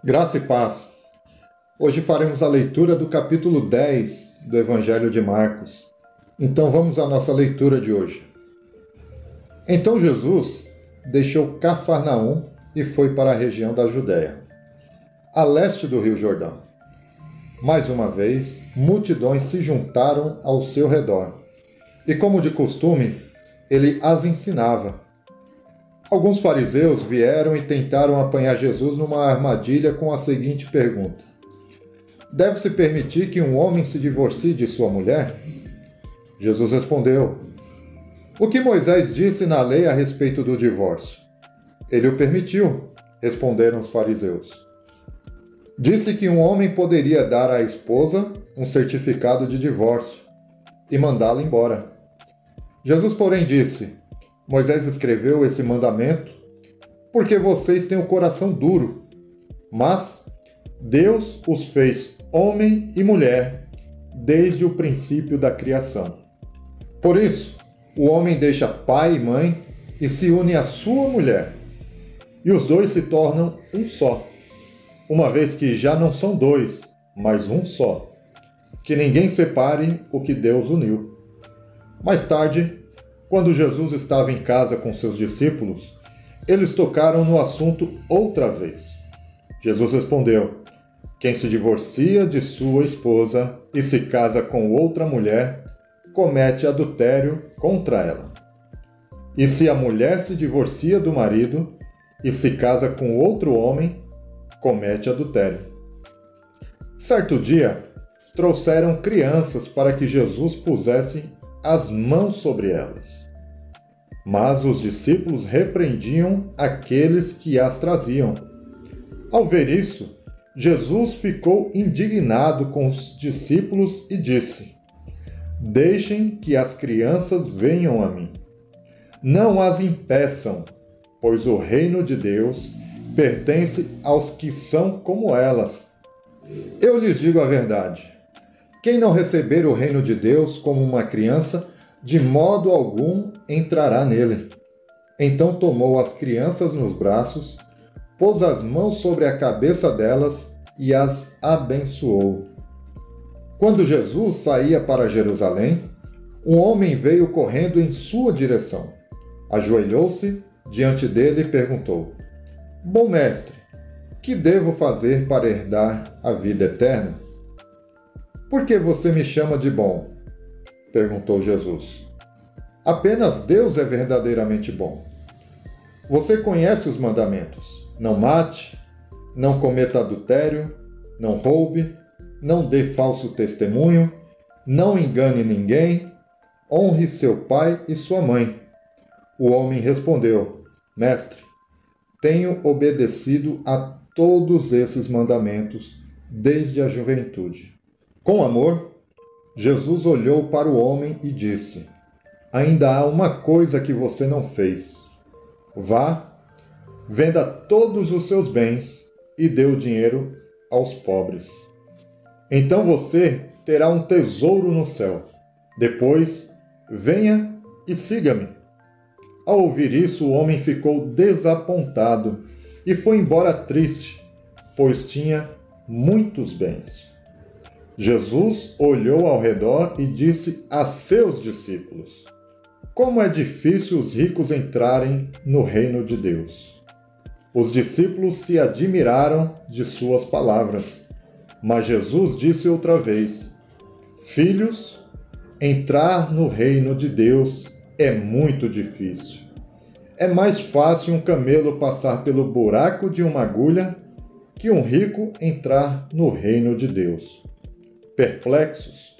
Graça e paz. Hoje faremos a leitura do capítulo 10 do Evangelho de Marcos. Então vamos à nossa leitura de hoje. Então Jesus deixou Cafarnaum e foi para a região da Judéia, a leste do Rio Jordão. Mais uma vez, multidões se juntaram ao seu redor, e como de costume, ele as ensinava. Alguns fariseus vieram e tentaram apanhar Jesus numa armadilha com a seguinte pergunta: deve-se permitir que um homem se divorcie de sua mulher? Jesus respondeu: o que Moisés disse na lei a respeito do divórcio? Ele o permitiu, responderam os fariseus. Disse que um homem poderia dar à esposa um certificado de divórcio e mandá-la embora. Jesus, porém, disse: Moisés escreveu esse mandamento porque vocês têm o coração duro, mas Deus os fez homem e mulher desde o princípio da criação. Por isso, o homem deixa pai e mãe e se une à sua mulher, e os dois se tornam um só, uma vez que já não são dois, mas um só. Que ninguém separe o que Deus uniu. Mais tarde, quando Jesus estava em casa com seus discípulos, eles tocaram no assunto outra vez. Jesus respondeu: quem se divorcia de sua esposa e se casa com outra mulher, comete adultério contra ela. E se a mulher se divorcia do marido e se casa com outro homem, comete adultério. Certo dia, trouxeram crianças para que Jesus pusesse as mãos sobre elas. Mas os discípulos repreendiam aqueles que as traziam. Ao ver isso, Jesus ficou indignado com os discípulos e disse: deixem que as crianças venham a mim. Não as impeçam, pois o reino de Deus pertence aos que são como elas. Eu lhes digo a verdade: quem não receber o reino de Deus como uma criança, de modo algum entrará nele. Então tomou as crianças nos braços, pôs as mãos sobre a cabeça delas e as abençoou. Quando Jesus saía para Jerusalém, um homem veio correndo em sua direção. Ajoelhou-se diante dele e perguntou: bom mestre, que devo fazer para herdar a vida eterna? Por que você me chama de bom? Perguntou Jesus. Apenas Deus é verdadeiramente bom. Você conhece os mandamentos: não mate, não cometa adultério, não roube, não dê falso testemunho, não engane ninguém, honre seu pai e sua mãe. O homem respondeu: mestre, tenho obedecido a todos esses mandamentos desde a juventude. Com amor, Jesus olhou para o homem e disse: ainda há uma coisa que você não fez. Vá, venda todos os seus bens e dê o dinheiro aos pobres. Então você terá um tesouro no céu. Depois, venha e siga-me. Ao ouvir isso, o homem ficou desapontado e foi embora triste, pois tinha muitos bens. Jesus olhou ao redor e disse a seus discípulos: como é difícil os ricos entrarem no reino de Deus. Os discípulos se admiraram de suas palavras, mas Jesus disse outra vez: filhos, entrar no reino de Deus é muito difícil. É mais fácil um camelo passar pelo buraco de uma agulha que um rico entrar no reino de Deus. Perplexos,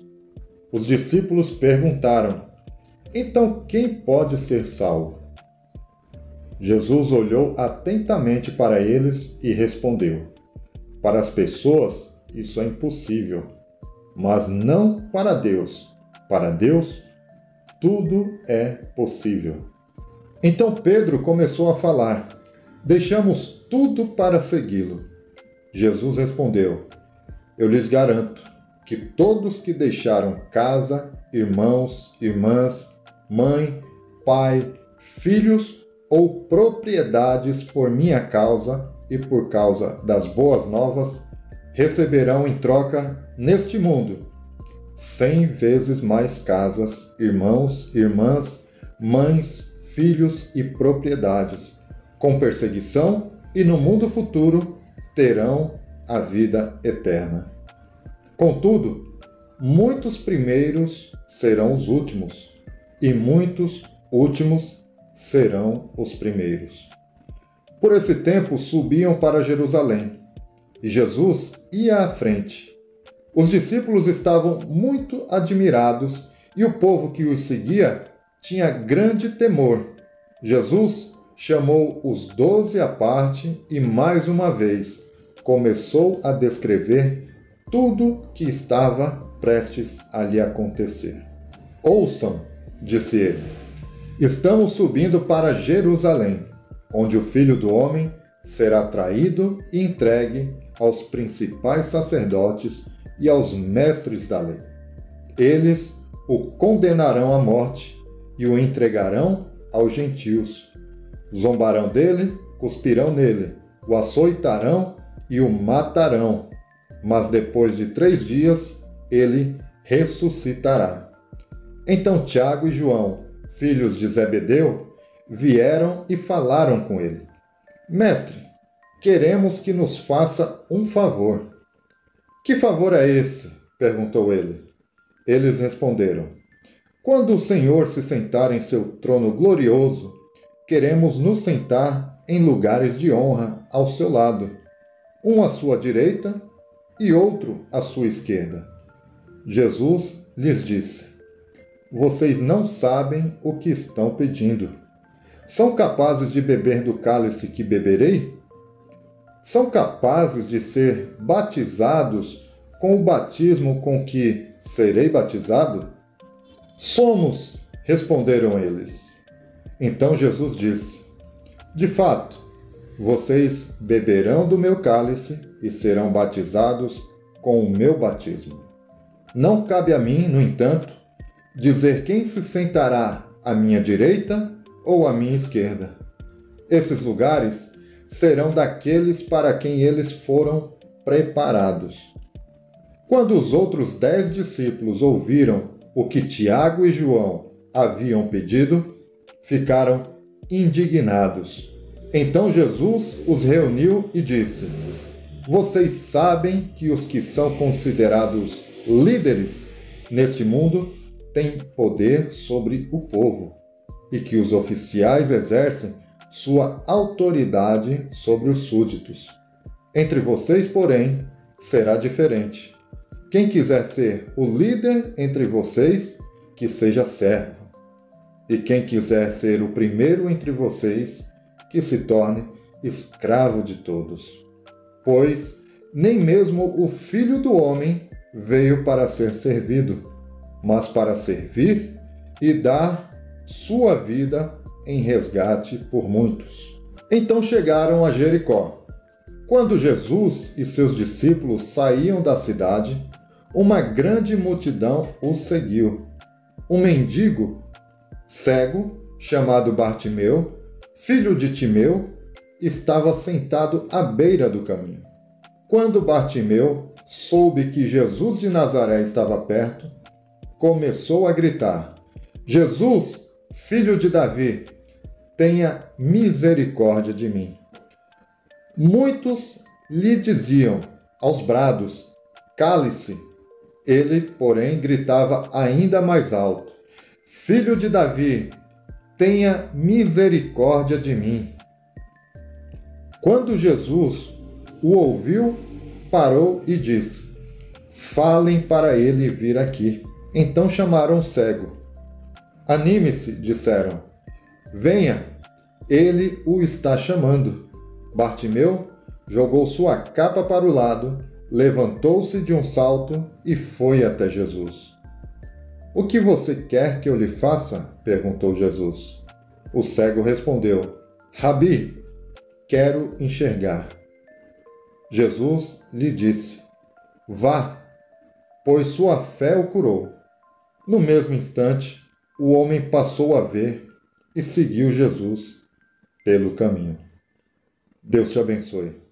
os discípulos perguntaram: então quem pode ser salvo? Jesus olhou atentamente para eles e respondeu: para as pessoas isso é impossível, mas não para Deus. Para Deus tudo é possível. Então Pedro começou a falar: deixamos tudo para segui-lo. Jesus respondeu: eu lhes garanto que todos que deixaram casa, irmãos, irmãs, mãe, pai, filhos ou propriedades por minha causa e por causa das boas novas, receberão em troca, neste mundo, 100 vezes mais casas, irmãos, irmãs, mães, filhos e propriedades, com perseguição, e no mundo futuro terão a vida eterna. Contudo, muitos primeiros serão os últimos, e muitos últimos serão os primeiros. Por esse tempo subiam para Jerusalém, e Jesus ia à frente. Os discípulos estavam muito admirados, e o povo que os seguia tinha grande temor. Jesus chamou os 12 à parte e, mais uma vez, começou a descrever tudo que estava prestes a lhe acontecer. Ouçam, disse ele, estamos subindo para Jerusalém, onde o Filho do Homem será traído e entregue aos principais sacerdotes e aos mestres da lei. Eles o condenarão à morte e o entregarão aos gentios. Zombarão dele, cuspirão nele, o açoitarão e o matarão, mas depois de 3 dias ele ressuscitará. Então Tiago e João, filhos de Zebedeu, vieram e falaram com ele. Mestre, queremos que nos faça um favor. Que favor é esse? Perguntou ele. Eles responderam. Quando o Senhor se sentar em seu trono glorioso, queremos nos sentar em lugares de honra ao seu lado, um à sua direita e outro à sua esquerda. Jesus lhes disse, vocês não sabem o que estão pedindo. São capazes de beber do cálice que beberei? São capazes de ser batizados com o batismo com que serei batizado? Somos, responderam eles. Então Jesus disse, de fato, vocês beberão do meu cálice e serão batizados com o meu batismo. Não cabe a mim, no entanto, dizer quem se sentará à minha direita ou à minha esquerda. Esses lugares serão daqueles para quem eles foram preparados. Quando os outros 10 discípulos ouviram o que Tiago e João haviam pedido, ficaram indignados. Então Jesus os reuniu e disse, vocês sabem que os que são considerados líderes neste mundo têm poder sobre o povo, e que os oficiais exercem sua autoridade sobre os súditos. Entre vocês, porém, será diferente. Quem quiser ser o líder entre vocês, que seja servo. E quem quiser ser o primeiro entre vocês, que se torne escravo de todos. Pois nem mesmo o Filho do Homem veio para ser servido, mas para servir e dar sua vida em resgate por muitos. Então chegaram a Jericó. Quando Jesus e seus discípulos saíam da cidade, uma grande multidão os seguiu. Um mendigo, cego, chamado Bartimeu, filho de Timeu, estava sentado à beira do caminho. Quando Bartimeu soube que Jesus de Nazaré estava perto, começou a gritar, Jesus, filho de Davi, tenha misericórdia de mim. Muitos lhe diziam aos brados, cale-se. Ele, porém, gritava ainda mais alto, Filho de Davi, tenha misericórdia de mim. Quando Jesus o ouviu, parou e disse, falem para ele vir aqui. Então chamaram o cego. Anime-se, disseram. Venha, ele o está chamando. Bartimeu jogou sua capa para o lado, levantou-se de um salto e foi até Jesus. O que você quer que eu lhe faça? Perguntou Jesus. O cego respondeu, Rabi, quero enxergar. Jesus lhe disse, vá, pois sua fé o curou. No mesmo instante, o homem passou a ver e seguiu Jesus pelo caminho. Deus te abençoe.